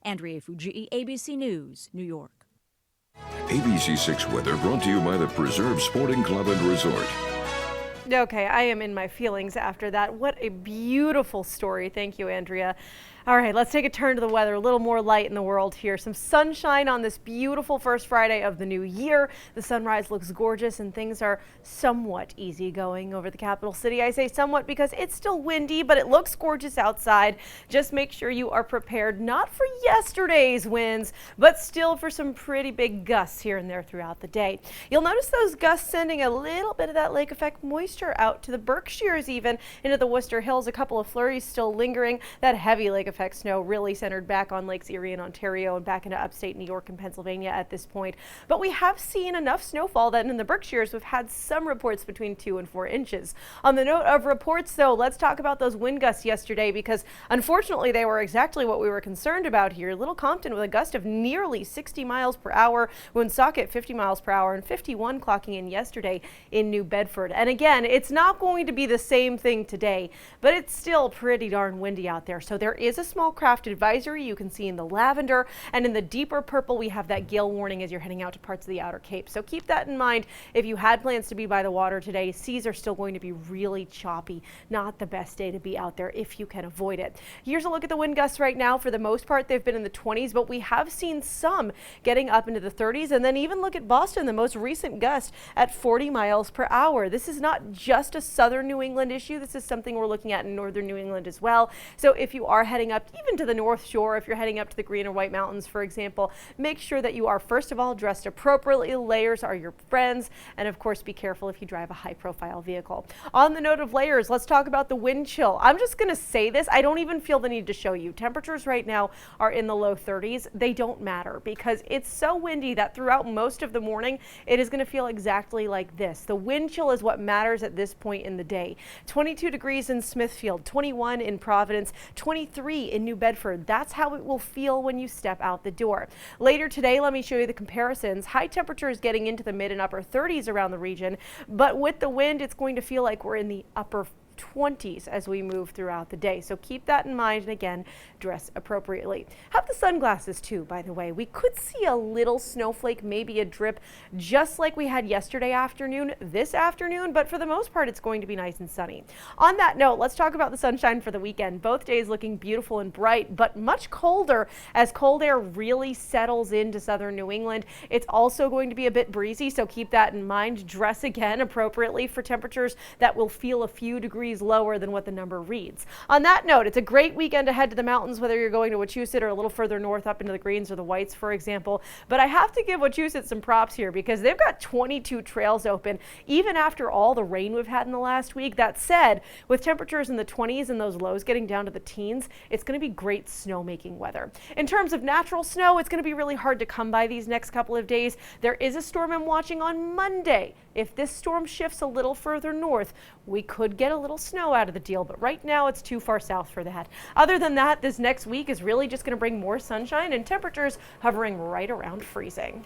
Andrea Fujii, ABC News, New York. ABC6 weather brought to you by the Preserve Sporting Club and Resort. Okay, I am in my feelings after that. What a beautiful story. Thank you, Andrea. All right, let's take a turn to the weather. A little more light in the world here. Some sunshine on this beautiful first Friday of the new year. The sunrise looks gorgeous and things are somewhat easygoing over the capital city. I say somewhat because it's still windy, but it looks gorgeous outside. Just make sure you are prepared, not for yesterday's winds, but still for some pretty big gusts here and there throughout the day. You'll notice those gusts sending a little bit of that lake effect moisture out to the Berkshires, even into the Worcester Hills. A couple of flurries still lingering. That heavy lake effect snow really centered back on Lakes Erie and Ontario and back into upstate New York and Pennsylvania at this point. But we have seen enough snowfall that in the Berkshires we've had some reports between 2 and 4 inches. On the note of reports, though, let's talk about those wind gusts yesterday, because unfortunately they were exactly what we were concerned about here. Little Compton with a gust of nearly 60 miles per hour, Woonsocket 50 miles per hour, and 51 clocking in yesterday in New Bedford. And again, it's not going to be the same thing today, but it's still pretty darn windy out there. So there is a small craft advisory you can see in the lavender, and in the deeper purple we have that gale warning as you're heading out to parts of the Outer Cape. So keep that in mind if you had plans to be by the water today. Seas are still going to be really choppy. Not the best day to be out there if you can avoid it. Here's a look at the wind gusts right now. For the most part they've been in the 20s, but we have seen some getting up into the 30s. And then even look at Boston, the most recent gust at 40 miles per hour. This is not just a southern New England issue. This is something we're looking at in northern New England as well. So if you are heading up even to the North Shore, if you're heading up to the Green or White Mountains, for example, make sure that you are first of all dressed appropriately. Layers are your friends, and of course be careful if you drive a high-profile vehicle. On the note of layers, let's talk about the wind chill. I'm just going to say this. I don't even feel the need to show you. Temperatures right now are in the low 30s. They don't matter because it's so windy that throughout most of the morning it is going to feel exactly like this. The wind chill is what matters at this point in the day. 22 degrees in Smithfield, 21 in Providence, 23 in New Bedford. That's how it will feel when you step out the door. Later today, let me show you the comparisons. High temperatures getting into the mid and upper 30s around the region, but with the wind, it's going to feel like we're in the upper 20s as we move throughout the day. So keep that in mind, and again, dress appropriately. Have the sunglasses too, by the way. We could see a little snowflake, maybe a drip, just like we had yesterday afternoon, this afternoon, but for the most part, it's going to be nice and sunny. On that note, let's talk about the sunshine for the weekend. Both days looking beautiful and bright, but much colder as cold air really settles into southern New England. It's also going to be a bit breezy, so keep that in mind. Dress again appropriately for temperatures that will feel a few degrees lower than what the number reads. On that note, it's a great weekend to head to the mountains, whether you're going to Wachusett or a little further north up into the Greens or the Whites, for example. But I have to give Wachusett some props here because they've got 22 trails open, even after all the rain we've had in the last week. That said, with temperatures in the 20s and those lows getting down to the teens, it's going to be great snowmaking weather. In terms of natural snow, it's going to be really hard to come by these next couple of days. There is a storm I'm watching on Monday. If this storm shifts a little further north, we could get a little snow out of the deal, but right now it's too far south for that. Other than that, this next week is really just going to bring more sunshine and temperatures hovering right around freezing.